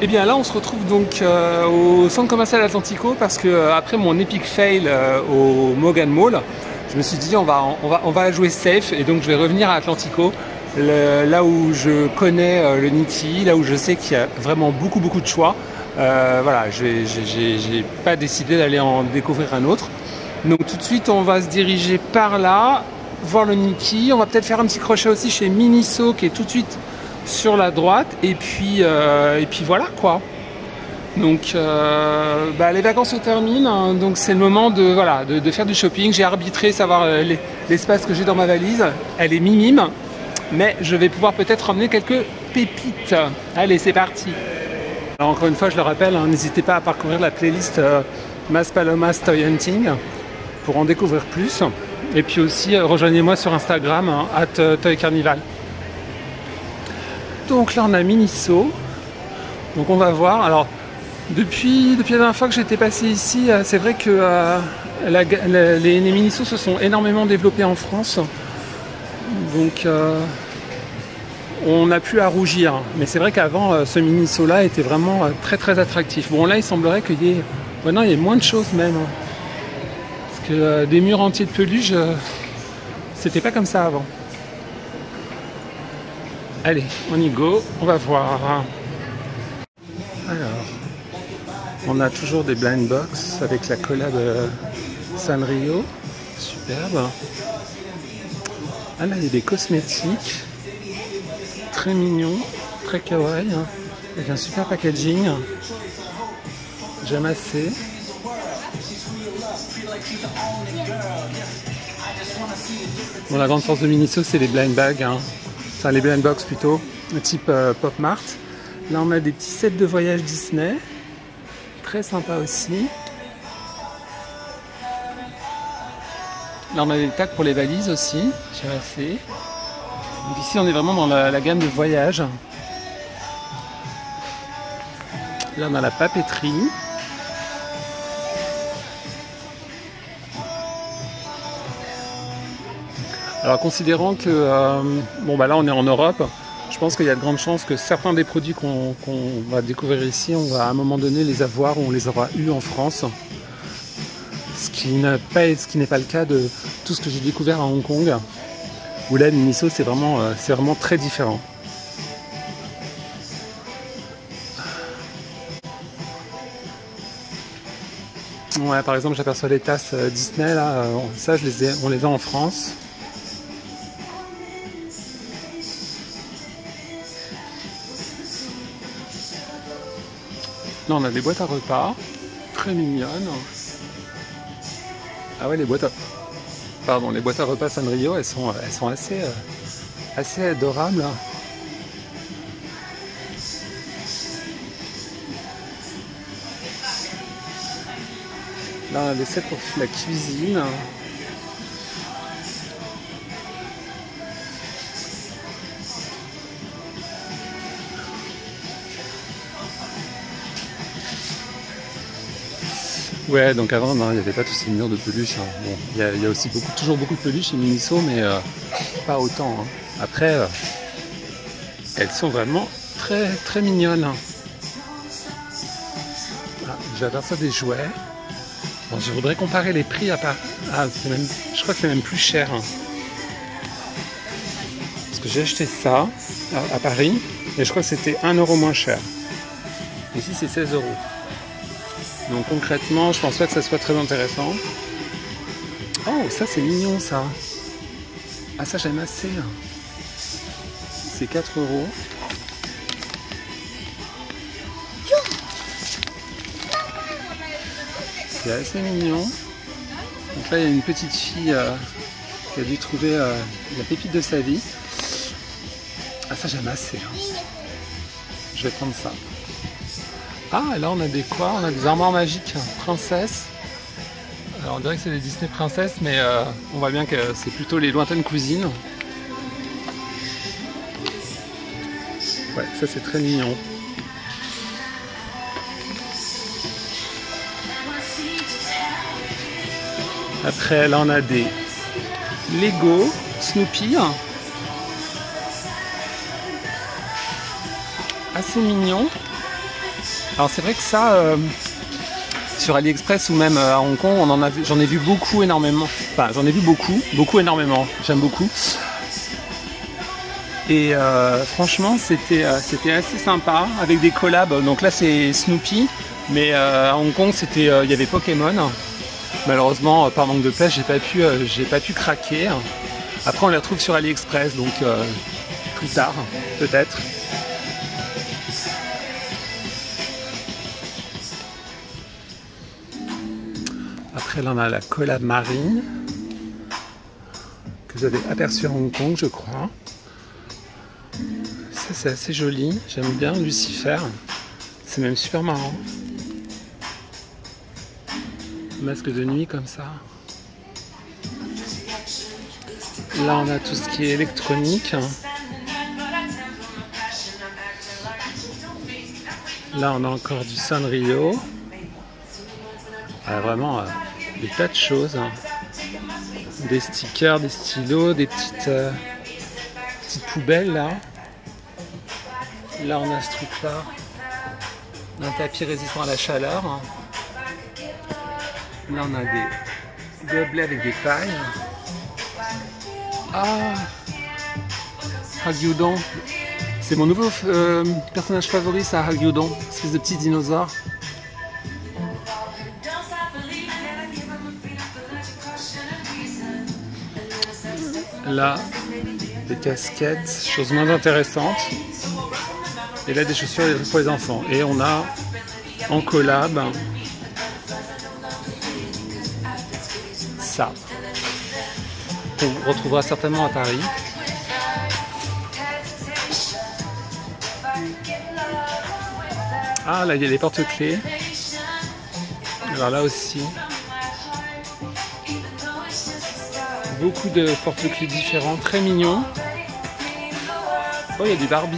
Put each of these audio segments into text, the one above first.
Et bien là on se retrouve donc au centre commercial Atlantico parce que après mon epic fail au Mogan Mall, je me suis dit on va jouer safe et donc je vais revenir à Atlantico, là où je connais le Niki, là où je sais qu'il y a vraiment beaucoup de choix. Voilà, j'ai pas décidé d'aller en découvrir un autre. Donc tout de suite on va se diriger par là, voir le Niki. On va peut-être faire un petit crochet aussi chez Miniso qui est tout de suite sur la droite et puis voilà quoi. Donc les vacances se terminent, hein, donc c'est le moment de faire du shopping. J'ai arbitré savoir l'espace que j'ai dans ma valise. Elle est minime, mais je vais pouvoir peut-être emmener quelques pépites. Allez, c'est parti. Alors encore une fois, je le rappelle, hein, n'hésitez pas à parcourir la playlist Maspalomas Toy Hunting pour en découvrir plus. Et puis aussi, rejoignez-moi sur Instagram, hein, @toycarnival. Donc là on a Miniso, donc on va voir. Alors depuis la dernière fois que j'étais passé ici, c'est vrai que les Miniso se sont énormément développés en France, donc on n'a plus à rougir. Mais c'est vrai qu'avant ce Miniso là était vraiment très attractif. Bon là il semblerait qu'il y ait, maintenant il y ait moins de choses même, hein. Parce que des murs entiers de peluche, c'était pas comme ça avant. Allez, on y go, on va voir. Alors, on a toujours des blind box avec la collab Sanrio, superbe. Ah là, il y a des cosmétiques, très mignons, très kawaii, hein, avec un super packaging. J'aime assez. Bon, la grande force de Miniso, c'est les blind bags, hein. Enfin, les blind box plutôt, type Pop Mart. Là on a des petits sets de voyage Disney, très sympa aussi. Là on a des tags pour les valises aussi, j'ai assez. Donc ici on est vraiment dans la gamme de voyage. Là on a la papeterie. Alors considérant que là on est en Europe, je pense qu'il y a de grandes chances que certains des produits qu'on va découvrir ici, on va à un moment donné les avoir ou on les aura eu en France. Ce qui n'est pas le cas de tout ce que j'ai découvert à Hong Kong, où là Miniso c'est vraiment très différent. Ouais, par exemple j'aperçois les tasses Disney là, ça on les a en France. Là on a des boîtes à repas, très mignonnes. Ah ouais, les boîtes à repas Sanrio, elles sont assez adorables. Là on a des sets pour la cuisine. Ouais, donc avant, il n'y avait pas tous ces murs de peluche, hein. Bon, il y a aussi toujours beaucoup de peluches chez Miniso, mais pas autant, hein. Après, elles sont vraiment très mignonnes, hein. Ah, j'aperçois des jouets. Bon, je voudrais comparer les prix à part. Ah, je crois que c'est même plus cher, hein. Parce que j'ai acheté ça à Paris, et je crois que c'était 1 € moins cher. Ici, c'est 16 €. Donc concrètement, je pense pas que ça soit très intéressant. Oh, ça c'est mignon ça. Ah, ça j'aime assez. C'est 4 €. C'est assez mignon. Donc là, il y a une petite fille qui a dû trouver la pépite de sa vie. Ah, ça j'aime assez, hein. Je vais prendre ça. Ah, là on a des quoi? On a des armoires magiques princesses. Alors on dirait que c'est des Disney princesses, mais on voit bien que c'est plutôt les lointaines cousines. Ouais, ça c'est très mignon. Après, là on a des Lego Snoopy. Assez mignon. Alors c'est vrai que ça, sur AliExpress ou même à Hong Kong, j'en ai vu beaucoup, énormément. Enfin, j'en ai vu beaucoup, énormément. J'aime beaucoup. Et franchement, c'était assez sympa avec des collabs. Donc là, c'est Snoopy, mais à Hong Kong, il y avait Pokémon. Malheureusement, par manque de place, j'ai pas pu craquer. Après, on les retrouve sur AliExpress, donc plus tard, peut-être. Après, là, on a la collab marine que vous avez aperçue à Hong Kong, je crois. Ça, c'est assez joli. J'aime bien Lucifer. C'est même super marrant. Masque de nuit comme ça. Là, on a tout ce qui est électronique. Là, on a encore du Sanrio. Vraiment des tas de choses. Des stickers, des stylos, des petites poubelles là. Là, on a ce truc-là. Un tapis résistant à la chaleur. Là, on a des gobelets avec des pailles. Ah, Haggyudon. C'est mon nouveau personnage favori, ça, Haggyudon. Espèce de petit dinosaure. Là, des casquettes, choses moins intéressantes. Et là, des chaussures pour les enfants. Et on a en collab ça. On retrouvera certainement à Paris. Ah, là, il y a les porte-clés. Alors là aussi. Beaucoup de porte-clés différents, très mignons. Oh, il y a du Barbie.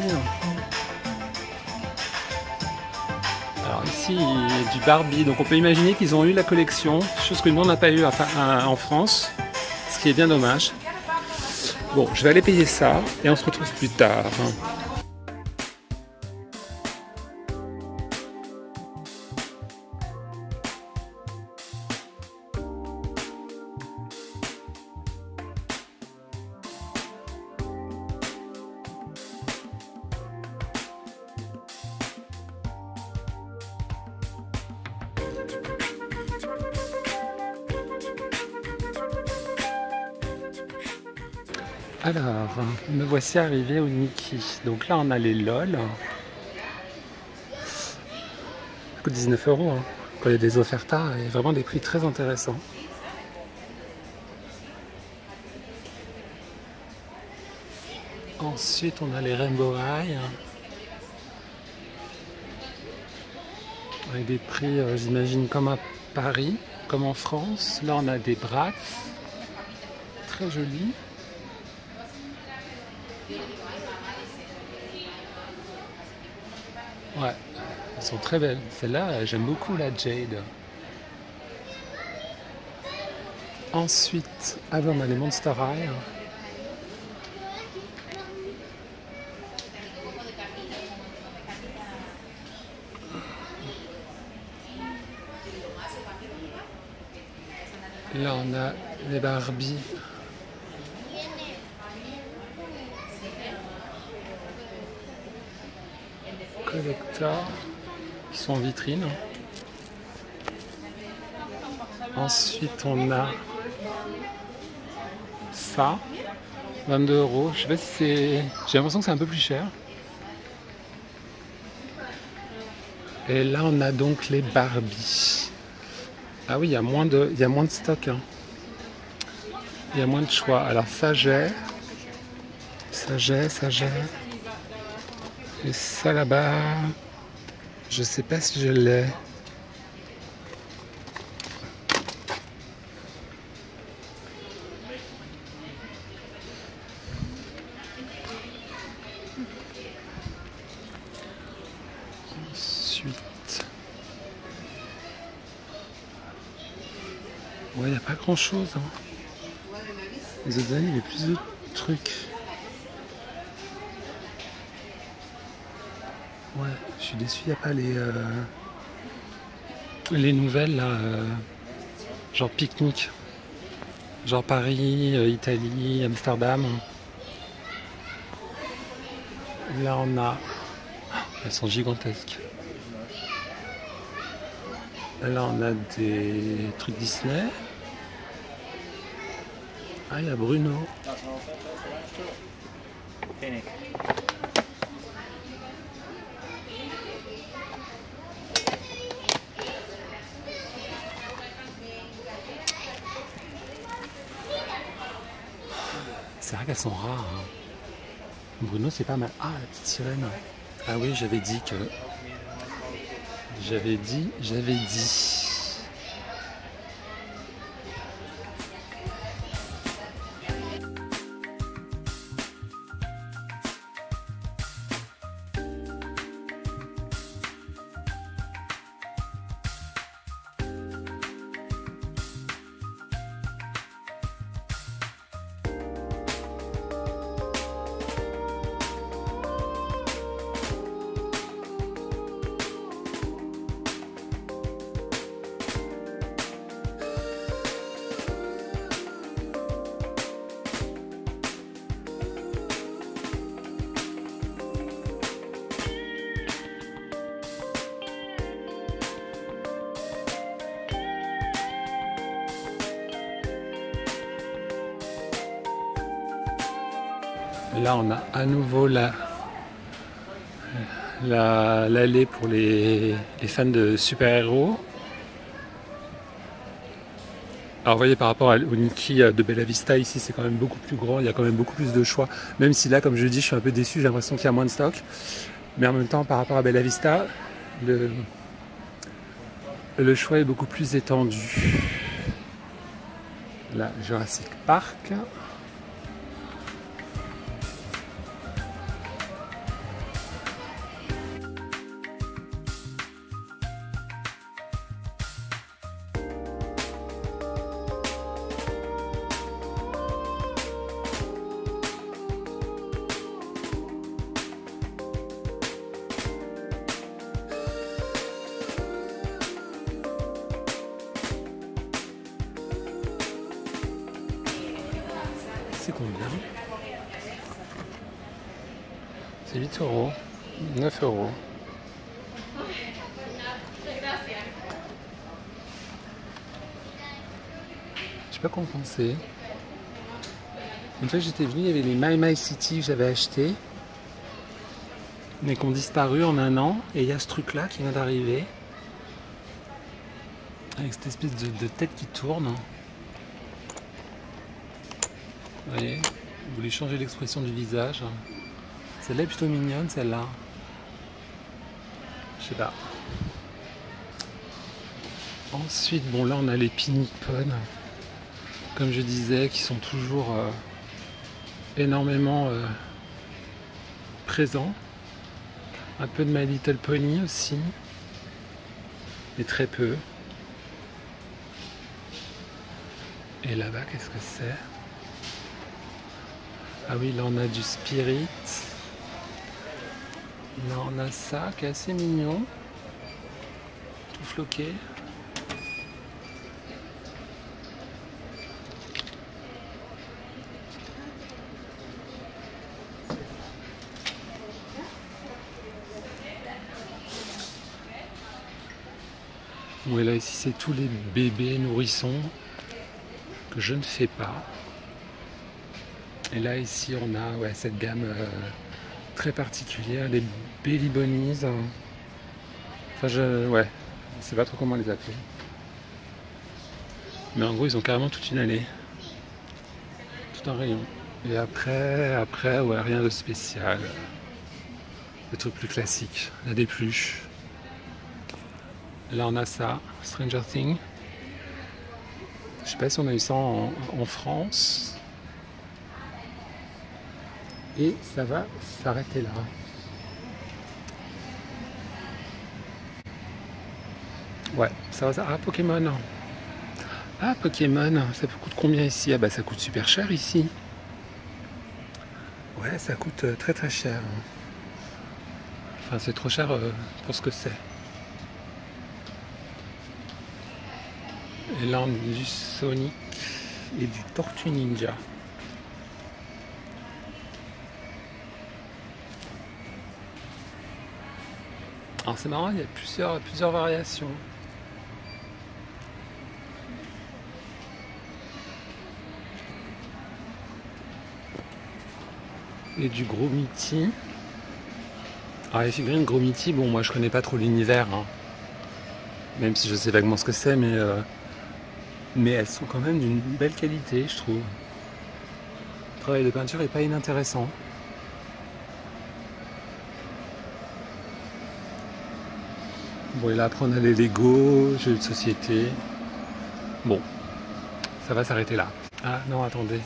Alors ici, il y a du Barbie. Donc on peut imaginer qu'ils ont eu la collection, chose que nous on n'a pas eu en France, ce qui est bien dommage. Bon, je vais aller payer ça et on se retrouve plus tard. Alors, me voici arrivé au Nikki. Donc là, on a les LOL. Ça coûte 19 €. Hein. Quand il y a des offertas, et vraiment des prix très intéressants. Ensuite, on a les Rainbow High. Avec des prix, j'imagine, comme à Paris, comme en France. Là, on a des Bratz. Très jolis. Ouais, elles sont très belles. Celle-là, j'aime beaucoup la Jade. Ensuite, on a les Monster High. Là, on a les Barbie. Collector qui sont en vitrine. Ensuite on a ça, 22 €. Je sais pas si c'est. J'ai l'impression que c'est un peu plus cher. Et là on a donc les Barbie. Ah oui, il y a moins de stock. Hein. Il y a moins de choix. Alors ça j'ai. Et ça là-bas, je sais pas si je l'ai. Ensuite, ouais, il n'y a pas grand-chose. Hein. Les autres années, il y a plus de trucs. Ouais, Je suis déçu, il n'y a pas les nouvelles là, genre pique-nique. Genre Paris, Italie, Amsterdam. Là on a... Elles sont gigantesques. Là on a des trucs Disney. Ah, il y a Bruno. C'est vrai qu'elles sont rares. Hein. Bruno, c'est pas mal. Ah, la petite sirène. Ah oui, j'avais dit que... J'avais dit... Là, on a à nouveau l'allée pour les fans de super-héros. Alors, vous voyez, par rapport au Mickey de Bella Vista, ici, c'est quand même beaucoup plus grand. Il y a quand même beaucoup plus de choix. Même si là, comme je dis, je suis un peu déçu. J'ai l'impression qu'il y a moins de stock. Mais en même temps, par rapport à Bella Vista, le choix est beaucoup plus étendu. Là, Jurassic Park. C'est combien? C'est 8 €, 9 €. Je sais pas quoi en penser. Une fois que j'étais venu, il y avait les My My City que j'avais acheté, mais qui ont disparu en un an. Et il y a ce truc là qui vient d'arriver, avec cette espèce de tête qui tourne. Vous voyez, vous voulez changer l'expression du visage. Celle-là est plutôt mignonne, celle-là. Je sais pas. Ensuite, bon là on a les Pinipon, comme je disais, qui sont toujours énormément présents. Un peu de My Little Pony aussi, mais très peu. Et là-bas, qu'est-ce que c'est? Ah oui, là on a du Spirit. Là on a ça qui est assez mignon. Tout floqué. Oui, là ici c'est tous les bébés nourrissons que je ne fais pas. Et là ici on a cette gamme très particulière, les Belly Bunnies. Enfin je sais pas trop comment les appeler. Mais en gros ils ont carrément toute une allée. Tout un rayon. Et après ouais, rien de spécial. Des trucs plus classiques. Là des pluches. Là on a ça, Stranger Things. Je sais pas si on a eu ça en France. Et ça va s'arrêter là. Ouais, ça va. Ah, Pokémon. Ah, Pokémon, ça coûte combien ici? Ah bah ça coûte super cher ici. Ouais, ça coûte très très cher. Enfin, c'est trop cher pour ce que c'est. Et là, on a du Sonic et du Tortue Ninja. Alors c'est marrant, il y a plusieurs variations. Et du Gros Mitty. Alors les figurines Gros Mitty, bon moi je connais pas trop l'univers, hein. Même si je sais vaguement ce que c'est, mais elles sont quand même d'une belle qualité, je trouve. Le travail de peinture est pas inintéressant. Bon et là après on a les Lego, jeux de société. Bon, ça va s'arrêter là. Ah non attendez.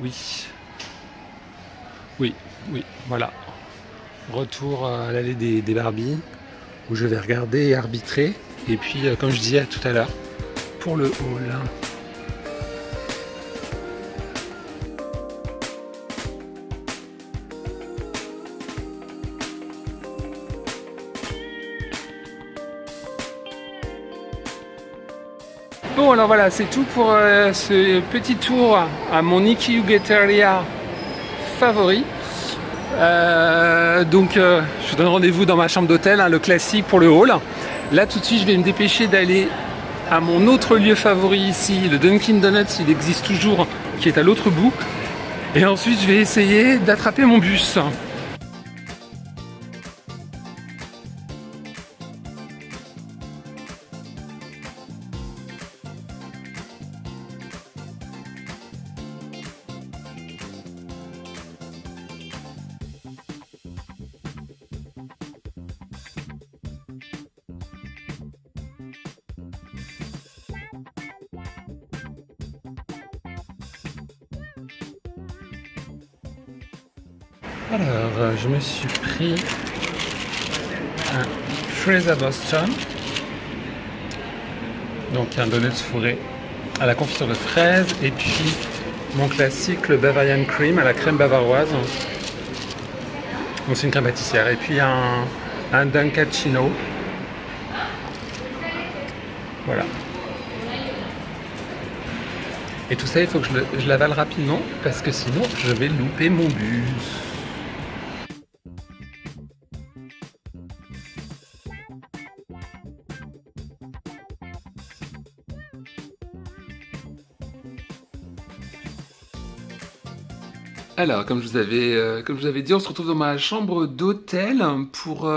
Oui. Oui, voilà. Retour à l'allée des Barbies, où je vais regarder et arbitrer. Et puis, comme je disais tout à l'heure, pour le haul. Bon, alors voilà, c'est tout pour ce petit tour à mon Nikki Uguetteria favori. Donc je vous donne rendez-vous dans ma chambre d'hôtel, hein, le classique pour le haul. Là tout de suite je vais me dépêcher d'aller à mon autre lieu favori ici, le Dunkin Donuts, il existe toujours, qui est à l'autre bout. Et ensuite je vais essayer d'attraper mon bus. Alors, je me suis pris un Fraser Boston, donc un donut fourré à la confiture de fraises, et puis mon classique, le Bavarian Cream à la crème bavaroise. Donc c'est une crème pâtissière, et puis un Duncacino. Voilà. Et tout ça, il faut que je l'avale rapidement, parce que sinon, je vais louper mon bus. Alors, comme je vous avais dit, on se retrouve dans ma chambre d'hôtel pour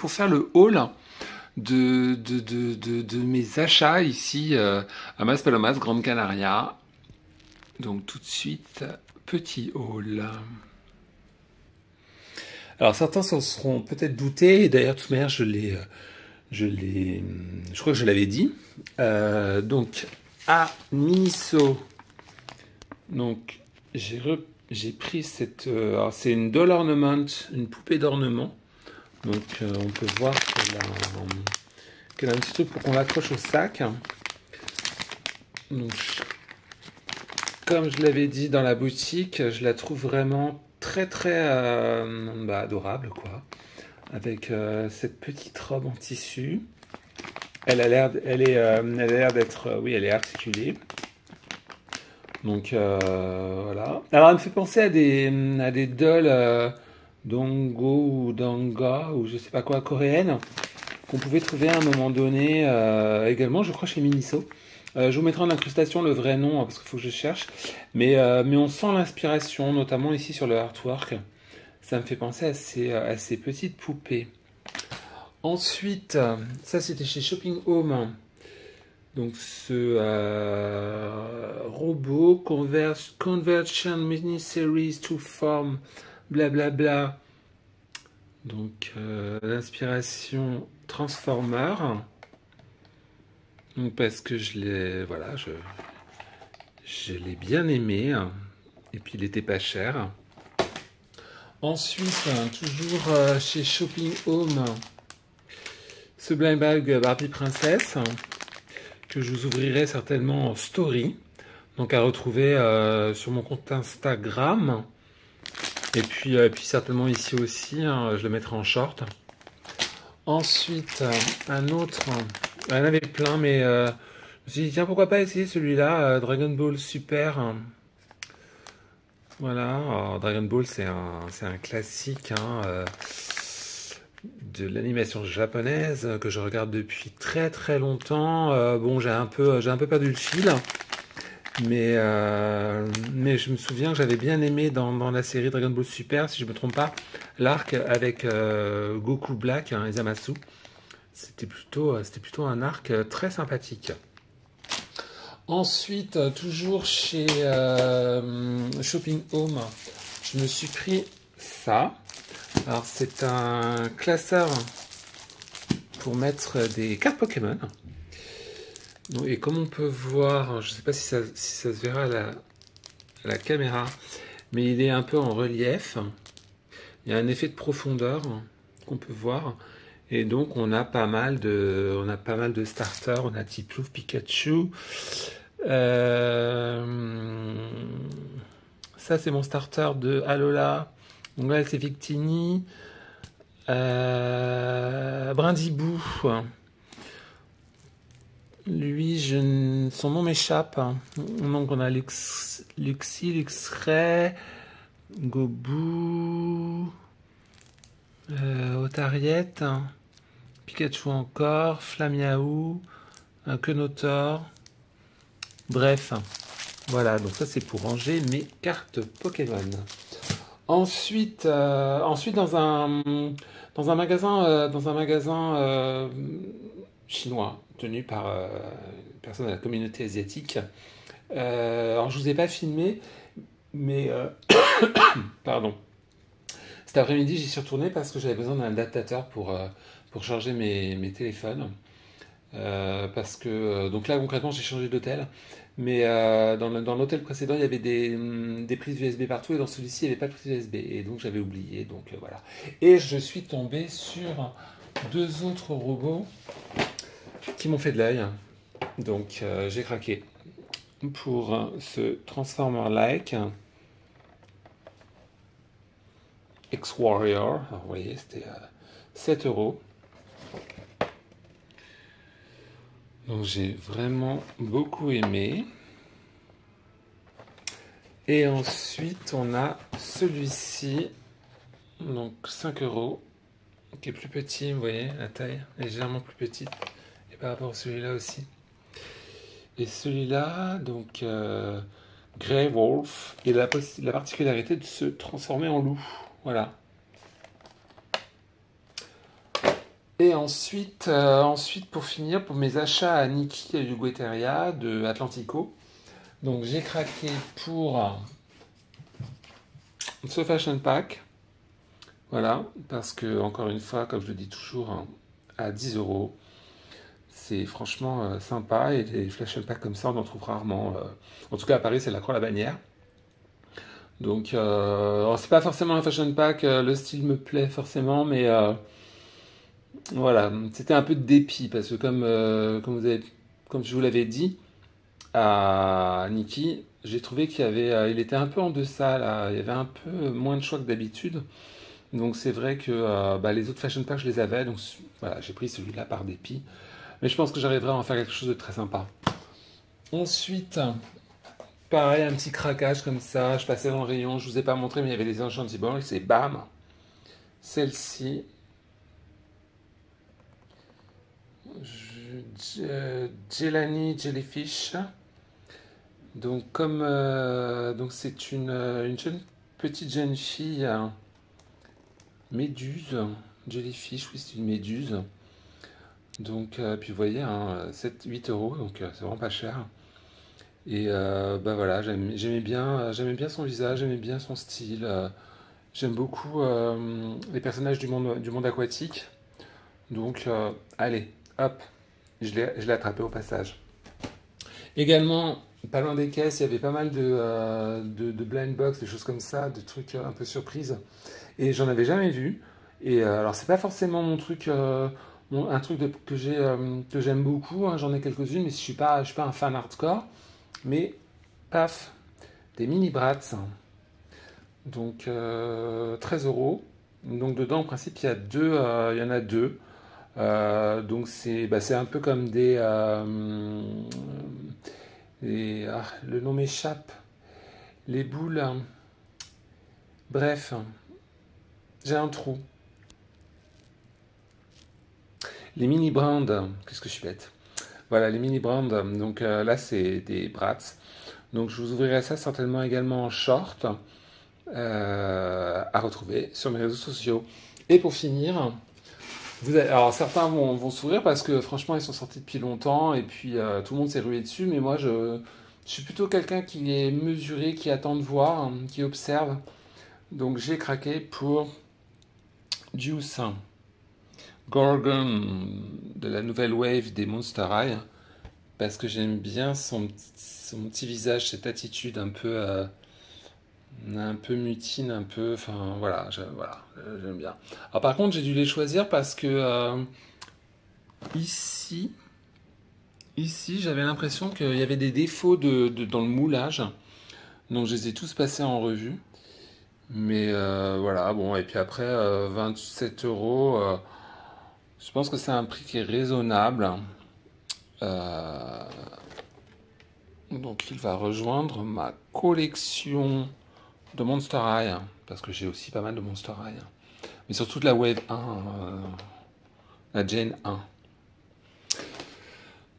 faire le haul de mes achats ici à Maspalomas, Grande Canaria. Donc tout de suite, petit haul. Alors certains s'en seront peut-être doutés, et d'ailleurs de toute manière je crois que je l'avais dit. Donc à Miniso, donc j'ai pris cette, alors c'est une doll ornament, une poupée d'ornement. Donc on peut voir qu'elle a un petit truc pour qu'on l'accroche au sac. Donc, comme je l'avais dit dans la boutique, je la trouve vraiment très adorable quoi. Avec cette petite robe en tissu. Elle a l'air d'être, oui, elle est articulée. Donc voilà. Alors elle me fait penser à des dolls Dongo ou Danga ou je sais pas quoi coréennes qu'on pouvait trouver à un moment donné également, je crois chez Miniso. Je vous mettrai en incrustation le vrai nom parce qu'il faut que je cherche. Mais on sent l'inspiration, notamment ici sur le artwork. Ça me fait penser à ces petites poupées. Ensuite, ça c'était chez Shopping Home. Donc ce robot Conversion Mini-Series to Form, blablabla. Donc l'inspiration Transformer. Donc parce que je l'ai bien aimé. Et puis il était pas cher. Ensuite, toujours chez Shopping Home, ce blind bag Barbie Princesse, que je vous ouvrirai certainement en story, donc à retrouver sur mon compte Instagram. Et puis certainement ici aussi, hein, je le mettrai en short. Ensuite, un autre, il y en avait plein, mais je me suis dit, tiens, pourquoi pas essayer celui-là, Dragon Ball Super. Voilà, alors, Dragon Ball, c'est un classique hein, de l'animation japonaise que je regarde depuis très très longtemps. Bon, j'ai un peu perdu le fil. Mais je me souviens que j'avais bien aimé dans la série Dragon Ball Super, si je ne me trompe pas, l'arc avec Goku Black hein, et Zamasu. C'était plutôt un arc très sympathique. Ensuite, toujours chez Shopping Home, je me suis pris ça. Alors c'est un classeur pour mettre des cartes Pokémon. Et comme on peut voir, je ne sais pas si ça se verra à la caméra, mais il est un peu en relief. Il y a un effet de profondeur qu'on peut voir. Et donc on a pas mal de starters. On a Tiplouf, Pikachu. Ça c'est mon starter de Alola. Donc là c'est Victini. Brindibou. Lui, son nom m'échappe. Donc on a Luxie, Luxray, Gobu, Otariette, Pikachu encore, Flamiaou, Quenotor. Bref, voilà. Donc ça c'est pour ranger mes cartes Pokémon. Ensuite, dans un magasin chinois tenu par une personne de la communauté asiatique. Alors je vous ai pas filmé, mais pardon. Cet après-midi j'y suis retourné parce que j'avais besoin d'un adaptateur pour charger mes téléphones. Parce que donc là concrètement j'ai changé d'hôtel, mais dans l'hôtel précédent il y avait des prises USB partout et dans celui-ci il n'y avait pas de prise USB et donc j'avais oublié, donc voilà. Et je suis tombé sur deux autres robots qui m'ont fait de l'œil, donc j'ai craqué pour ce Transformer-like X-Warrior. Alors vous voyez c'était 7 €. Donc j'ai vraiment beaucoup aimé. Et ensuite on a celui-ci, donc 5 €, qui est plus petit, vous voyez la taille légèrement plus petite. Et par rapport à celui-là aussi. Et celui-là, donc Grey Wolf, il a la particularité de se transformer en loup. Voilà. Et ensuite, pour finir, pour mes achats à Nikki et Yugueteria de Atlantico, donc j'ai craqué pour ce Fashion Pack. Voilà, parce que, encore une fois, comme je le dis toujours, hein, à 10 €, c'est franchement sympa. Et des Fashion Pack comme ça, on en trouve rarement. En tout cas, à Paris, c'est la Croix-la-Bannière. Donc, c'est pas forcément un Fashion Pack, le style me plaît forcément, mais voilà, c'était un peu de dépit parce que comme je vous l'avais dit à Nikki, j'ai trouvé il était un peu en deçà là, il y avait un peu moins de choix que d'habitude. Donc c'est vrai que les autres Fashion Pack je les avais, donc voilà, j'ai pris celui-là par dépit. Mais je pense que j'arriverai à en faire quelque chose de très sympa. Ensuite, pareil, un petit craquage comme ça, je passais dans le rayon, je vous ai pas montré mais il y avait des Enchantables et bam, celle-ci. Jelani Jellyfish. Donc donc c'est une petite jeune fille méduse, jellyfish, oui c'est une méduse. Donc puis vous voyez hein, 8 €, donc c'est vraiment pas cher. Et voilà, j'aimais bien son visage, j'aimais bien son style. J'aime beaucoup les personnages du monde aquatique. Donc allez, hop, je l'ai attrapé au passage. Également, pas loin des caisses, il y avait pas mal de blind box, des choses comme ça, de trucs un peu surprises. Et j'en avais jamais vu. Et alors, c'est pas forcément mon truc, un truc que j'aime beaucoup. Hein, j'en ai quelques-unes, mais je suis pas un fan hardcore. Mais paf, des mini brats. Donc 13 euros. Donc dedans, en principe, il y en a deux. Donc c'est un peu comme le nom m'échappe. Les boules. Bref, j'ai un trou. Les mini brands. Qu'est-ce que je suis bête. Voilà, les mini brands. Donc là, c'est des brats. Donc je vous ouvrirai ça certainement également en short à retrouver sur mes réseaux sociaux. Et pour finir, alors certains vont sourire parce que franchement ils sont sortis depuis longtemps et puis tout le monde s'est rué dessus, mais moi je suis plutôt quelqu'un qui est mesuré, qui attend de voir, hein, qui observe. Donc j'ai craqué pour Juice Gorgon de la nouvelle wave des Monster High parce que j'aime bien son petit visage, cette attitude un peu mutine, un peu, enfin voilà, j'aime bien. Alors par contre, j'ai dû les choisir parce que ici, j'avais l'impression qu'il y avait des défauts dans le moulage, donc je les ai tous passés en revue. Mais voilà, bon, et puis après, 27 euros, je pense que c'est un prix qui est raisonnable. Euh, donc il va rejoindre ma collection de Monster High, hein, parce que j'ai aussi pas mal de Monster High, hein. Mais surtout de la Wave 1, la Gen 1.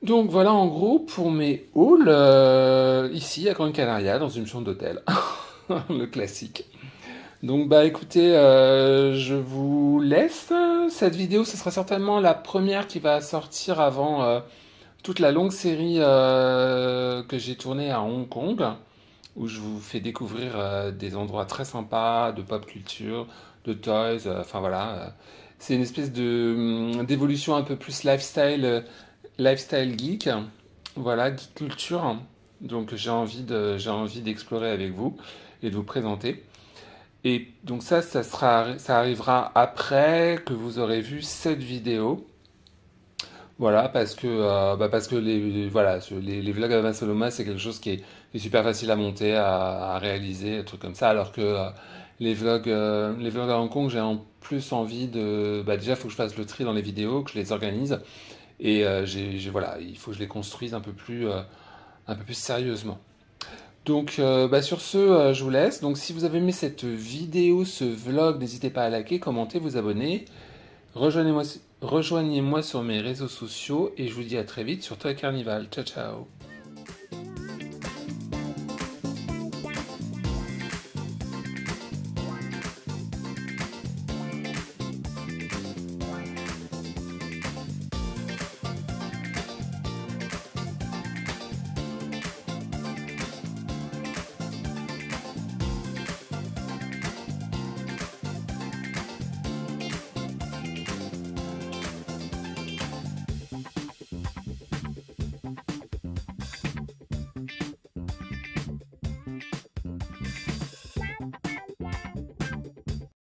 Donc voilà en gros pour mes hauls ici à Gran Canaria dans une chambre d'hôtel. Le classique. Donc bah écoutez, je vous laisse. Cette vidéo, ce sera certainement la première qui va sortir avant toute la longue série que j'ai tournée à Hong Kong, où je vous fais découvrir des endroits très sympas de pop culture, de toys, enfin voilà. C'est une espèce d'évolution un peu plus lifestyle geek, voilà, geek culture. Donc j'ai envie d'explorer avec vous et de vous présenter. Et donc ça arrivera après que vous aurez vu cette vidéo. Voilà, parce que les vlogs à Barcelona, c'est quelque chose qui est super facile à monter, à réaliser, un truc comme ça. Alors que les vlogs à Hong Kong, j'ai en plus envie déjà, il faut que je fasse le tri dans les vidéos, que je les organise. Et voilà, il faut que je les construise un peu plus sérieusement. Donc sur ce, je vous laisse. Donc si vous avez aimé cette vidéo, ce vlog, n'hésitez pas à liker, commenter, vous abonner. Rejoignez-moi sur mes réseaux sociaux et je vous dis à très vite sur Toy Carnival. Ciao ciao.